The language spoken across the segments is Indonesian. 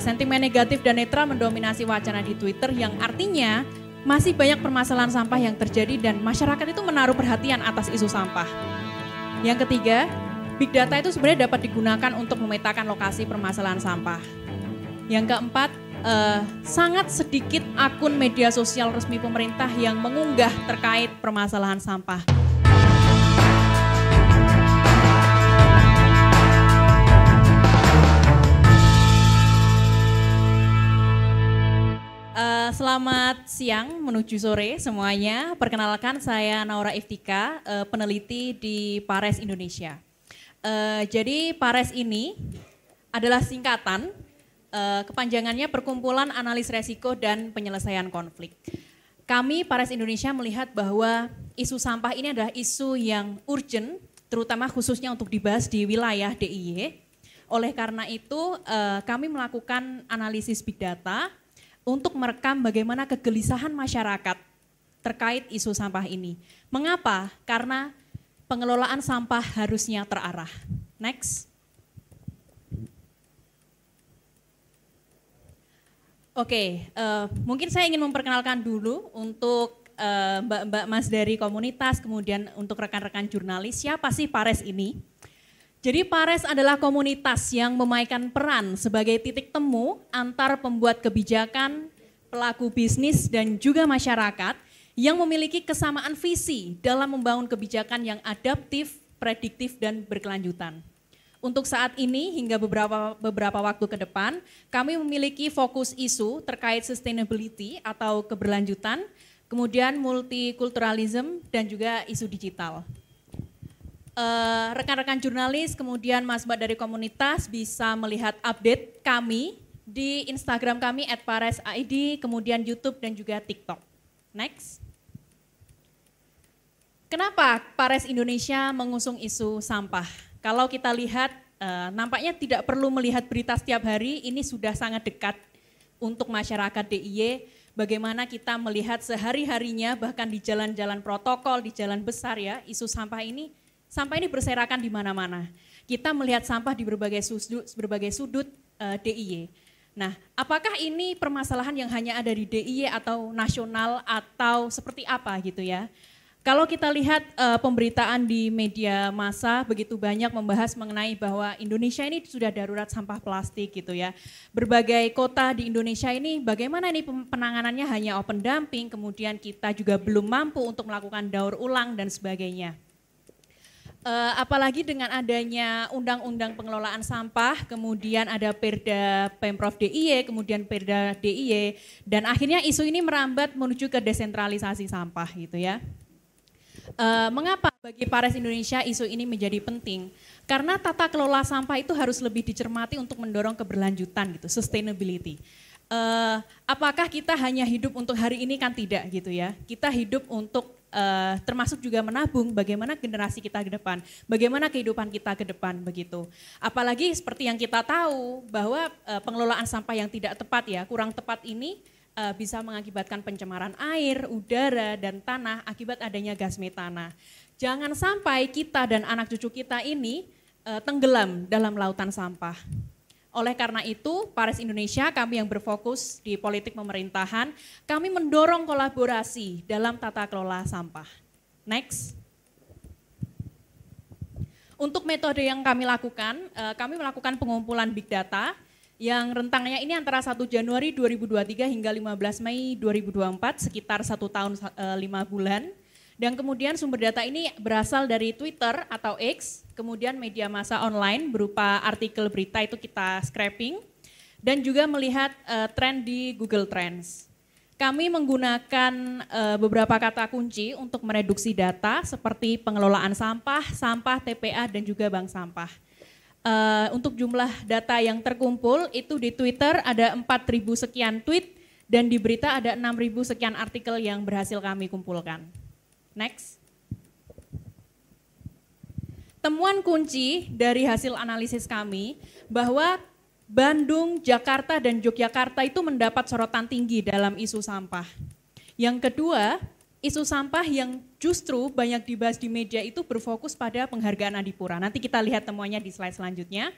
Sentimen negatif dan netral mendominasi wacana di Twitter yang artinya masih banyak permasalahan sampah yang terjadi dan masyarakat itu menaruh perhatian atas isu sampah. Yang ketiga, big data itu sebenarnya dapat digunakan untuk memetakan lokasi permasalahan sampah. Yang keempat, sangat sedikit akun media sosial resmi pemerintah yang mengunggah terkait permasalahan sampah. Selamat siang menuju sore semuanya. Perkenalkan saya Naura Iftika, peneliti di Pares Indonesia. Jadi Pares ini adalah singkatan, kepanjangannya Perkumpulan Analis Resiko dan Penyelesaian Konflik. Kami Pares Indonesia melihat bahwa isu sampah ini adalah isu yang urgent, terutama khususnya untuk dibahas di wilayah DIY. Oleh karena itu kami melakukan analisis big data untuk merekam bagaimana kegelisahan masyarakat terkait isu sampah ini. Mengapa? Karena pengelolaan sampah harusnya terarah. Next. Oke, mungkin saya ingin memperkenalkan dulu untuk mbak-mbak Mas dari komunitas, kemudian untuk rekan-rekan jurnalis, siapa sih Pares ini? Jadi Pares adalah komunitas yang memainkan peran sebagai titik temu antar pembuat kebijakan, pelaku bisnis dan juga masyarakat yang memiliki kesamaan visi dalam membangun kebijakan yang adaptif, prediktif dan berkelanjutan. Untuk saat ini hingga beberapa waktu ke depan, kami memiliki fokus isu terkait sustainability atau keberlanjutan, kemudian multikulturalism dan juga isu digital. Rekan-rekan jurnalis, kemudian mas-mbak dari komunitas bisa melihat update kami di Instagram kami @pares_id, kemudian YouTube dan juga TikTok. Next. Kenapa Pares Indonesia mengusung isu sampah? Kalau kita lihat, nampaknya tidak perlu melihat berita setiap hari, ini sudah sangat dekat untuk masyarakat DIY, bagaimana kita melihat sehari-harinya bahkan di jalan-jalan protokol, di jalan besar ya, isu sampah ini berserakan di mana-mana. Kita melihat sampah di berbagai sudut DIY. Nah, apakah ini permasalahan yang hanya ada di DIY atau nasional atau seperti apa gitu ya? Kalau kita lihat pemberitaan di media massa begitu banyak membahas mengenai bahwa Indonesia ini sudah darurat sampah plastik gitu ya. Berbagai kota di Indonesia ini bagaimana ini penanganannya hanya open dumping, kemudian kita juga belum mampu untuk melakukan daur ulang dan sebagainya. Apalagi dengan adanya undang-undang pengelolaan sampah, kemudian ada Perda Pemprov DIY, kemudian Perda DIY, dan akhirnya isu ini merambat menuju ke desentralisasi sampah gitu ya. Mengapa bagi Pares Indonesia isu ini menjadi penting? Karena tata kelola sampah itu harus lebih dicermati untuk mendorong keberlanjutan gitu, sustainability. Apakah kita hanya hidup untuk hari ini? Kan tidak gitu ya. Kita hidup untuk termasuk juga menabung bagaimana generasi kita ke depan, bagaimana kehidupan kita ke depan begitu. Apalagi seperti yang kita tahu bahwa pengelolaan sampah yang tidak tepat ya, kurang tepat ini bisa mengakibatkan pencemaran air, udara dan tanah akibat adanya gas metana. Jangan sampai kita dan anak cucu kita ini tenggelam dalam lautan sampah. Oleh karena itu, Pares Indonesia, kami yang berfokus di politik pemerintahan, kami mendorong kolaborasi dalam tata kelola sampah. Next. Untuk metode yang kami melakukan pengumpulan big data yang rentangnya ini antara 1 Januari 2023 hingga 15 Mei 2024, sekitar 1 tahun 5 bulan. Dan kemudian sumber data ini berasal dari Twitter atau X, kemudian media massa online berupa artikel berita itu kita scraping, dan juga melihat tren di Google Trends. Kami menggunakan beberapa kata kunci untuk mereduksi data seperti pengelolaan sampah, sampah, TPA, dan juga bank sampah. Untuk jumlah data yang terkumpul itu di Twitter ada 4.000 sekian tweet, dan di berita ada 6.000 sekian artikel yang berhasil kami kumpulkan. Next. Temuan kunci dari hasil analisis kami bahwa Bandung, Jakarta, dan Yogyakarta itu mendapat sorotan tinggi dalam isu sampah. Yang kedua, isu sampah yang justru banyak dibahas di media itu berfokus pada penghargaan Adipura. Nanti kita lihat temuannya di slide selanjutnya.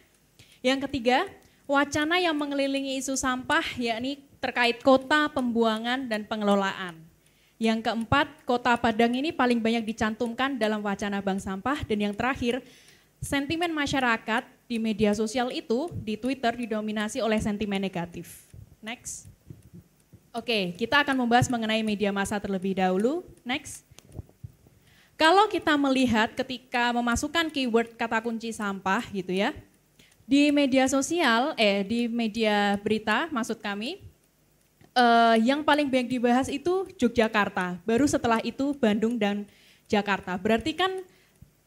Yang ketiga, wacana yang mengelilingi isu sampah yakni terkait kota, pembuangan, dan pengelolaan. Yang keempat, Kota Padang ini paling banyak dicantumkan dalam wacana bank sampah. Dan yang terakhir, sentimen masyarakat di media sosial itu, di Twitter, didominasi oleh sentimen negatif. Next. Oke, kita akan membahas mengenai media massa terlebih dahulu. Next. Kalau kita melihat ketika memasukkan keyword kata kunci sampah gitu ya, di media sosial, di media berita maksud kami, yang paling banyak dibahas itu Yogyakarta, baru setelah itu Bandung dan Jakarta. Berarti kan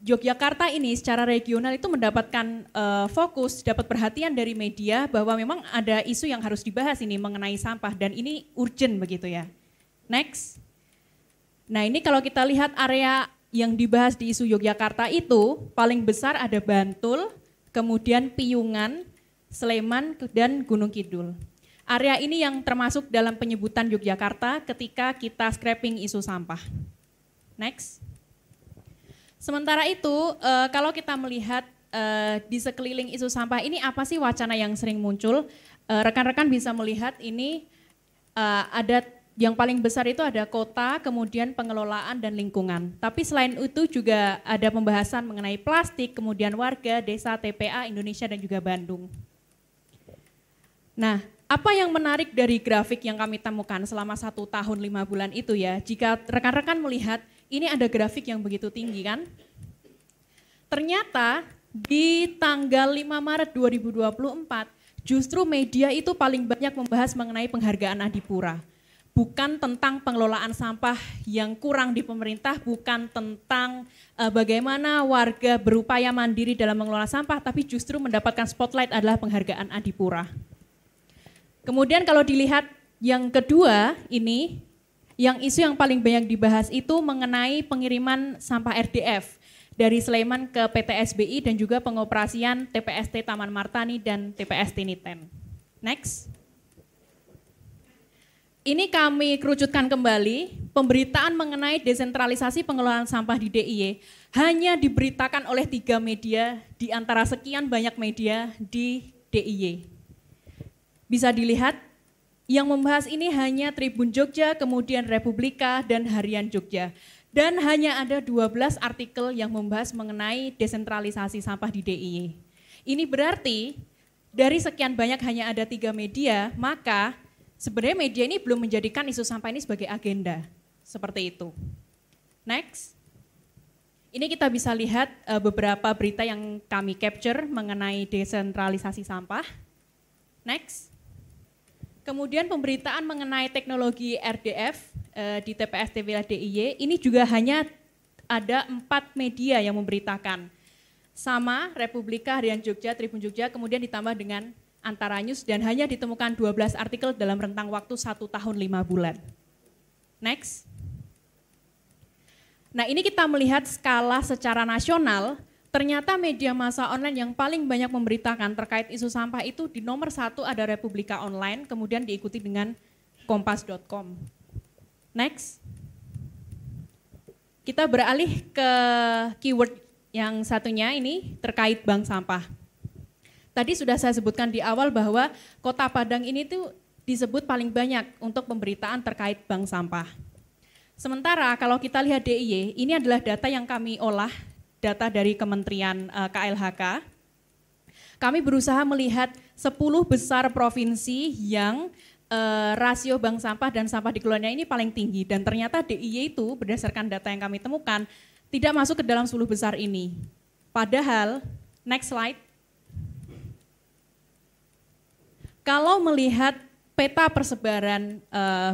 Yogyakarta ini secara regional itu mendapatkan fokus, dapat perhatian dari media bahwa memang ada isu yang harus dibahas ini mengenai sampah dan ini urgent begitu ya. Next. Nah ini kalau kita lihat area yang dibahas di isu Yogyakarta itu paling besar ada Bantul, kemudian Piungan, Sleman, dan Gunung Kidul. Area ini yang termasuk dalam penyebutan Yogyakarta ketika kita scraping isu sampah. Next. Sementara itu, kalau kita melihat di sekeliling isu sampah ini apa sih wacana yang sering muncul? Rekan-rekan bisa melihat ini ada yang paling besar itu ada kota, kemudian pengelolaan dan lingkungan. Tapi selain itu juga ada pembahasan mengenai plastik, kemudian warga, desa, TPA, Indonesia dan juga Bandung. Nah, apa yang menarik dari grafik yang kami temukan selama 1 tahun 5 bulan itu ya, jika rekan-rekan melihat ini ada grafik yang begitu tinggi kan. Ternyata di tanggal 5 Maret 2024 justru media itu paling banyak membahas mengenai penghargaan Adipura. Bukan tentang pengelolaan sampah yang kurang di pemerintah, bukan tentang bagaimana warga berupaya mandiri dalam mengelola sampah, tapi justru mendapatkan spotlight adalah penghargaan Adipura. Kemudian kalau dilihat yang kedua ini, yang isu yang paling banyak dibahas itu mengenai pengiriman sampah RDF dari Sleman ke PT SBI dan juga pengoperasian TPST Taman Martani dan TPST Niten. Next. Ini kami kerucutkan kembali, pemberitaan mengenai desentralisasi pengelolaan sampah di DIY hanya diberitakan oleh 3 media di antara sekian banyak media di DIY. Bisa dilihat, yang membahas ini hanya Tribun Jogja, kemudian Republika, dan Harian Jogja. Dan hanya ada 12 artikel yang membahas mengenai desentralisasi sampah di DIY. Ini berarti dari sekian banyak hanya ada 3 media, maka sebenarnya media ini belum menjadikan isu sampah ini sebagai agenda, seperti itu. Next. Ini kita bisa lihat beberapa berita yang kami capture mengenai desentralisasi sampah. Next. Kemudian pemberitaan mengenai teknologi RDF di TPST wilayah DIY, ini juga hanya ada 4 media yang memberitakan. Sama, Republika, Harian Jogja, Tribun Jogja, kemudian ditambah dengan Antara News dan hanya ditemukan 12 artikel dalam rentang waktu 1 tahun 5 bulan. Next. Nah ini kita melihat skala secara nasional, ternyata media massa online yang paling banyak memberitakan terkait isu sampah itu di nomor 1 ada Republika Online, kemudian diikuti dengan kompas.com. Next. Kita beralih ke keyword yang satunya ini terkait bank sampah. Tadi sudah saya sebutkan di awal bahwa Kota Padang ini tuh disebut paling banyak untuk pemberitaan terkait bank sampah. Sementara kalau kita lihat DIY, ini adalah data yang kami olah, data dari Kementerian KLHK. Kami berusaha melihat 10 besar provinsi yang rasio bank sampah dan sampah dikelolanya ini paling tinggi. Dan ternyata DIY itu berdasarkan data yang kami temukan tidak masuk ke dalam 10 besar ini. Padahal, next slide. Kalau melihat peta persebaran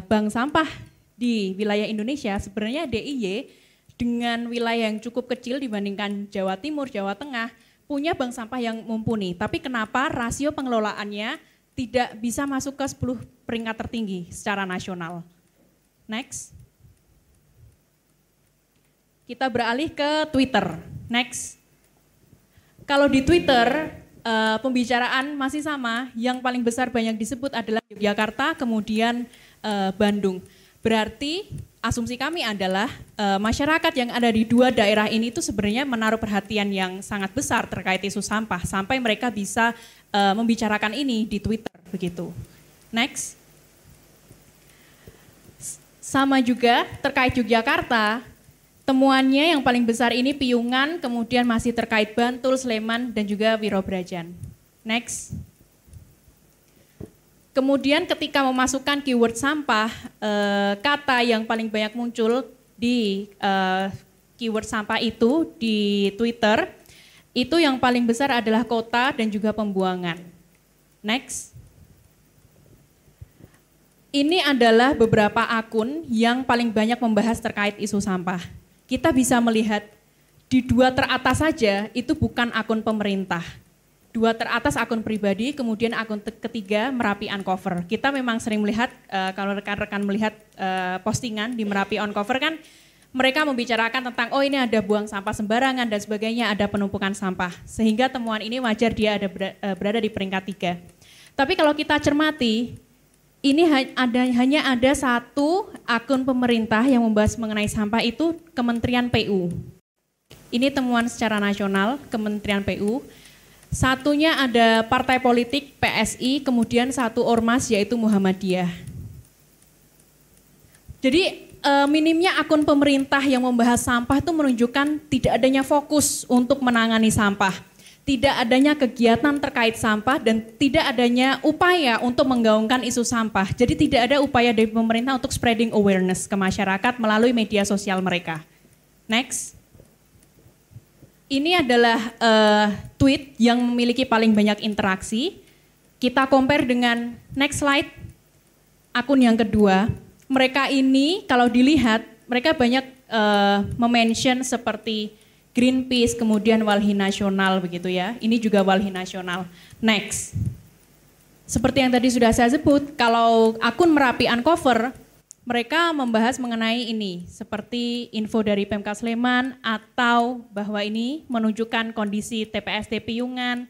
bank sampah di wilayah Indonesia, sebenarnya DIY dengan wilayah yang cukup kecil dibandingkan Jawa Timur, Jawa Tengah, punya bank sampah yang mumpuni. Tapi kenapa rasio pengelolaannya tidak bisa masuk ke 10 peringkat tertinggi secara nasional? Next. Kita beralih ke Twitter. Next. Kalau di Twitter, pembicaraan masih sama, yang paling besar banyak disebut adalah Yogyakarta, kemudian Bandung. Berarti asumsi kami adalah masyarakat yang ada di 2 daerah ini itu sebenarnya menaruh perhatian yang sangat besar terkait isu sampah, sampai mereka bisa membicarakan ini di Twitter begitu. Next. Sama juga terkait Yogyakarta, temuannya yang paling besar ini Piungan, kemudian masih terkait Bantul, Sleman, dan juga Wirobrajan. Next. Kemudian ketika memasukkan keyword sampah, kata yang paling banyak muncul di keyword sampah itu di Twitter, itu yang paling besar adalah kota dan juga pembuangan. Next. Ini adalah beberapa akun yang paling banyak membahas terkait isu sampah. Kita bisa melihat di dua teratas saja itu bukan akun pemerintah. Dua teratas akun pribadi, kemudian akun ketiga Merapi Uncover. Kita memang sering melihat, kalau rekan-rekan melihat postingan di Merapi Uncover kan, mereka membicarakan tentang, oh ini ada buang sampah sembarangan dan sebagainya, ada penumpukan sampah. Sehingga temuan ini wajar dia berada di peringkat 3. Tapi kalau kita cermati, ini hanya ada satu akun pemerintah yang membahas mengenai sampah itu Kementerian PU. Ini temuan secara nasional Kementerian PU. Satunya ada partai politik PSI, kemudian satu ormas yaitu Muhammadiyah. Jadi minimnya akun pemerintah yang membahas sampah itu menunjukkan tidak adanya fokus untuk menangani sampah. Tidak adanya kegiatan terkait sampah dan tidak adanya upaya untuk menggaungkan isu sampah. Jadi tidak ada upaya dari pemerintah untuk spreading awareness ke masyarakat melalui media sosial mereka. Next. Ini adalah tweet yang memiliki paling banyak interaksi. Kita compare dengan next slide, akun yang kedua. Mereka ini kalau dilihat, mereka banyak memention seperti Greenpeace, kemudian Walhi Nasional begitu ya. Ini juga Walhi Nasional. Next. Seperti yang tadi sudah saya sebut, kalau akun Merapi Uncover, mereka membahas mengenai ini, seperti info dari Pemkab Sleman atau bahwa ini menunjukkan kondisi TPST Piungan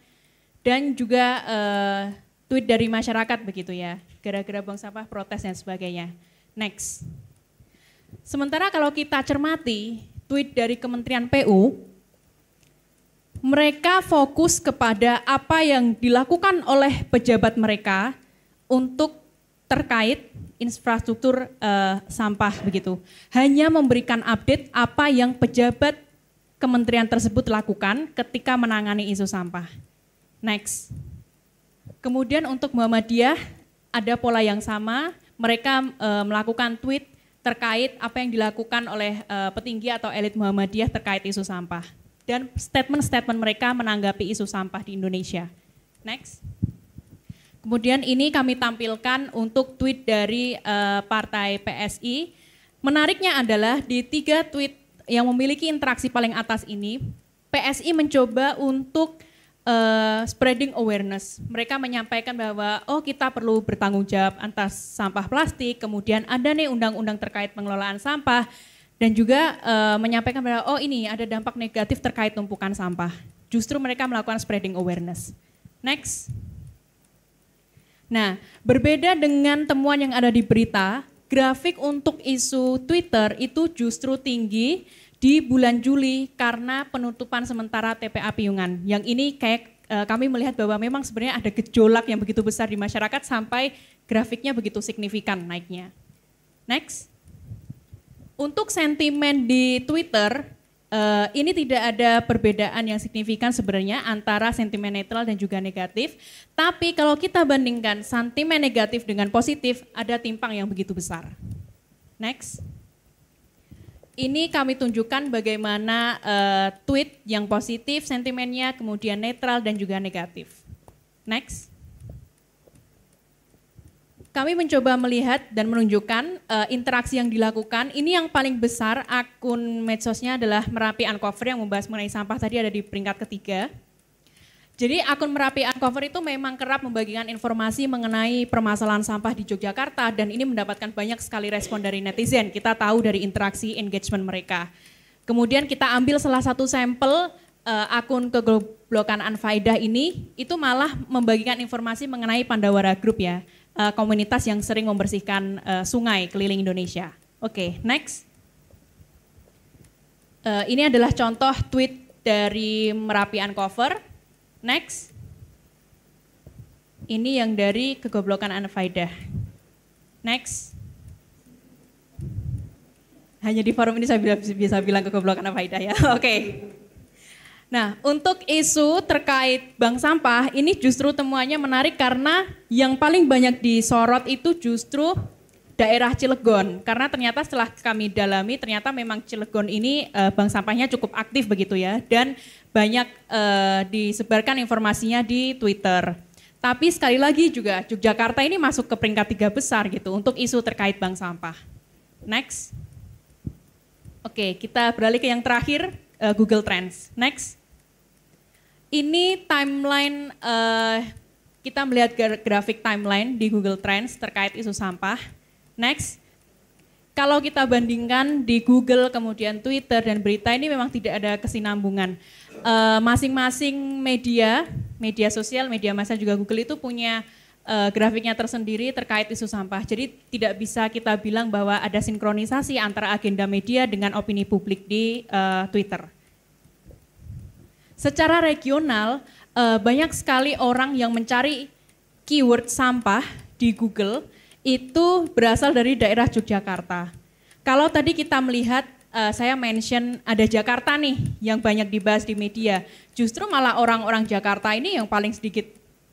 dan juga tweet dari masyarakat begitu ya. Gara-gara buang sampah, protes dan sebagainya. Next. Sementara kalau kita cermati, tweet dari Kementerian PU, mereka fokus kepada apa yang dilakukan oleh pejabat mereka untuk terkait infrastruktur sampah begitu. Hanya memberikan update apa yang pejabat kementerian tersebut lakukan ketika menangani isu sampah. Next. Kemudian untuk Muhammadiyah ada pola yang sama, mereka melakukan tweet terkait apa yang dilakukan oleh petinggi atau elit Muhammadiyah terkait isu sampah. Dan statement-statement mereka menanggapi isu sampah di Indonesia. Next. Kemudian ini kami tampilkan untuk tweet dari partai PSI. Menariknya adalah di 3 tweet yang memiliki interaksi paling atas ini, PSI mencoba untuk spreading awareness. Mereka menyampaikan bahwa kita perlu bertanggung jawab atas sampah plastik, kemudian ada nih undang-undang terkait pengelolaan sampah, dan juga menyampaikan bahwa ini ada dampak negatif terkait tumpukan sampah. Justru mereka melakukan spreading awareness. Next. Nah, berbeda dengan temuan yang ada di berita, grafik untuk isu Twitter itu justru tinggi di bulan Juli karena penutupan sementara TPA Piungan. Yang ini kayak kami melihat bahwa memang sebenarnya ada gejolak yang begitu besar di masyarakat sampai grafiknya begitu signifikan naiknya. Next. Untuk sentimen di Twitter, ini tidak ada perbedaan yang signifikan sebenarnya antara sentimen netral dan juga negatif. Tapi kalau kita bandingkan sentimen negatif dengan positif, ada timpang yang begitu besar. Next. Ini kami tunjukkan bagaimana tweet yang positif sentimennya, kemudian netral dan juga negatif. Next. Kami mencoba melihat dan menunjukkan interaksi yang dilakukan. Ini yang paling besar akun medsosnya adalah Merapi Uncover yang membahas mengenai sampah tadi ada di peringkat ketiga. Jadi akun Merapi Uncover itu memang kerap membagikan informasi mengenai permasalahan sampah di Yogyakarta dan ini mendapatkan banyak sekali respon dari netizen. Kita tahu dari interaksi engagement mereka. Kemudian kita ambil salah satu sampel akun kegoblokan Anfaidah ini, itu malah membagikan informasi mengenai Pandawara Group ya, komunitas yang sering membersihkan sungai keliling Indonesia. Oke, next. Ini adalah contoh tweet dari Merapi Uncover. Next. Ini yang dari kegoblokan Anfaidah. Next. Hanya di forum ini saya bisa bilang kegoblokan Anfaidah ya. Oke. Nah, untuk isu terkait bank sampah ini justru temuannya menarik karena yang paling banyak disorot itu justru daerah Cilegon. Karena ternyata setelah kami dalami ternyata memang Cilegon ini bank sampahnya cukup aktif begitu ya. Dan banyak disebarkan informasinya di Twitter. Tapi sekali lagi juga Yogyakarta ini masuk ke peringkat 3 besar gitu untuk isu terkait bank sampah. Next. Oke, kita beralih ke yang terakhir, Google Trends. Next. Ini timeline, kita melihat grafik timeline di Google Trends terkait isu sampah. Next. Kalau kita bandingkan di Google, kemudian Twitter dan berita ini memang tidak ada kesinambungan. Masing-masing media sosial, media massa juga Google itu punya grafiknya tersendiri terkait isu sampah. Jadi tidak bisa kita bilang bahwa ada sinkronisasi antara agenda media dengan opini publik di Twitter. Secara regional, banyak sekali orang yang mencari keyword sampah di Google itu berasal dari daerah Yogyakarta. Kalau tadi kita melihat, saya mention ada Jakarta nih yang banyak dibahas di media. Justru malah orang-orang Jakarta ini yang paling sedikit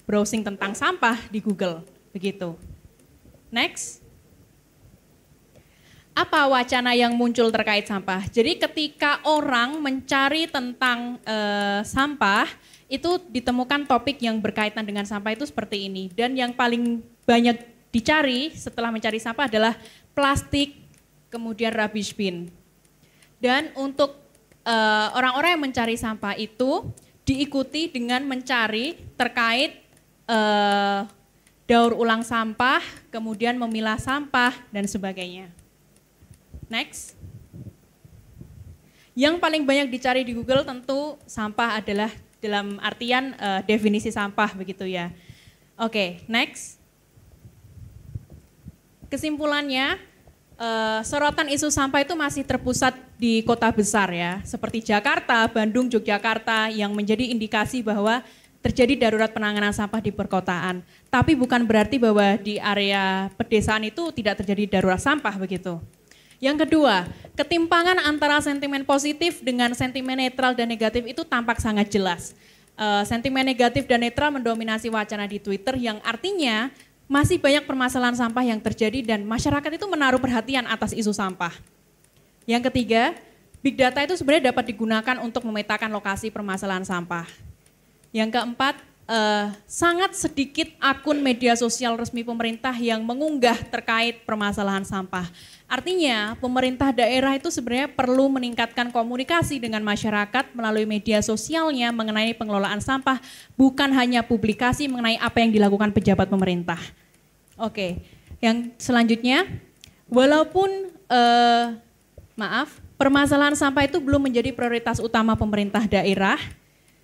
browsing tentang sampah di Google, begitu. Next. Apa wacana yang muncul terkait sampah? Jadi ketika orang mencari tentang sampah, itu ditemukan topik yang berkaitan dengan sampah itu seperti ini. Dan yang paling banyak dicari setelah mencari sampah adalah plastik, kemudian rubbish bin. Dan untuk orang-orang yang mencari sampah itu diikuti dengan mencari terkait daur ulang sampah, kemudian memilah sampah, dan sebagainya. Next. Yang paling banyak dicari di Google tentu sampah adalah dalam artian definisi sampah begitu ya. Oke, next. Kesimpulannya, sorotan isu sampah itu masih terpusat di kota besar ya, seperti Jakarta, Bandung, Yogyakarta yang menjadi indikasi bahwa terjadi darurat penanganan sampah di perkotaan. Tapi bukan berarti bahwa di area pedesaan itu tidak terjadi darurat sampah begitu. Yang kedua, ketimpangan antara sentimen positif dengan sentimen netral dan negatif itu tampak sangat jelas. Sentimen negatif dan netral mendominasi wacana di Twitter yang artinya masih banyak permasalahan sampah yang terjadi dan masyarakat itu menaruh perhatian atas isu sampah. Yang ketiga, big data itu sebenarnya dapat digunakan untuk memetakan lokasi permasalahan sampah. Yang keempat, sangat sedikit akun media sosial resmi pemerintah yang mengunggah terkait permasalahan sampah. Artinya pemerintah daerah itu sebenarnya perlu meningkatkan komunikasi dengan masyarakat melalui media sosialnya mengenai pengelolaan sampah, bukan hanya publikasi mengenai apa yang dilakukan pejabat pemerintah. Oke, yang selanjutnya, walaupun permasalahan sampah itu belum menjadi prioritas utama pemerintah daerah.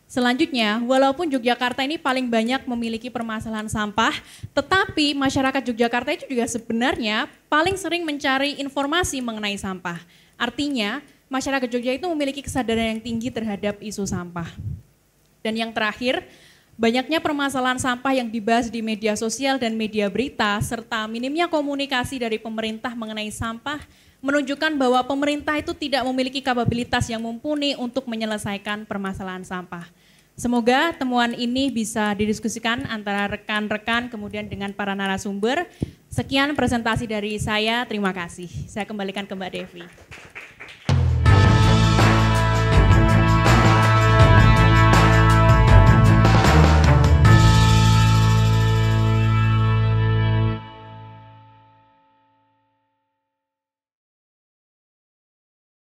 Selanjutnya, walaupun Yogyakarta ini paling banyak memiliki permasalahan sampah, tetapi masyarakat Yogyakarta itu juga sebenarnya paling sering mencari informasi mengenai sampah. Artinya, masyarakat Jogja itu memiliki kesadaran yang tinggi terhadap isu sampah. Dan yang terakhir, banyaknya permasalahan sampah yang dibahas di media sosial dan media berita, serta minimnya komunikasi dari pemerintah mengenai sampah, menunjukkan bahwa pemerintah itu tidak memiliki kapabilitas yang mumpuni untuk menyelesaikan permasalahan sampah. Semoga temuan ini bisa didiskusikan antara rekan-rekan kemudian dengan para narasumber. Sekian presentasi dari saya, terima kasih. Saya kembalikan ke Mbak Devi.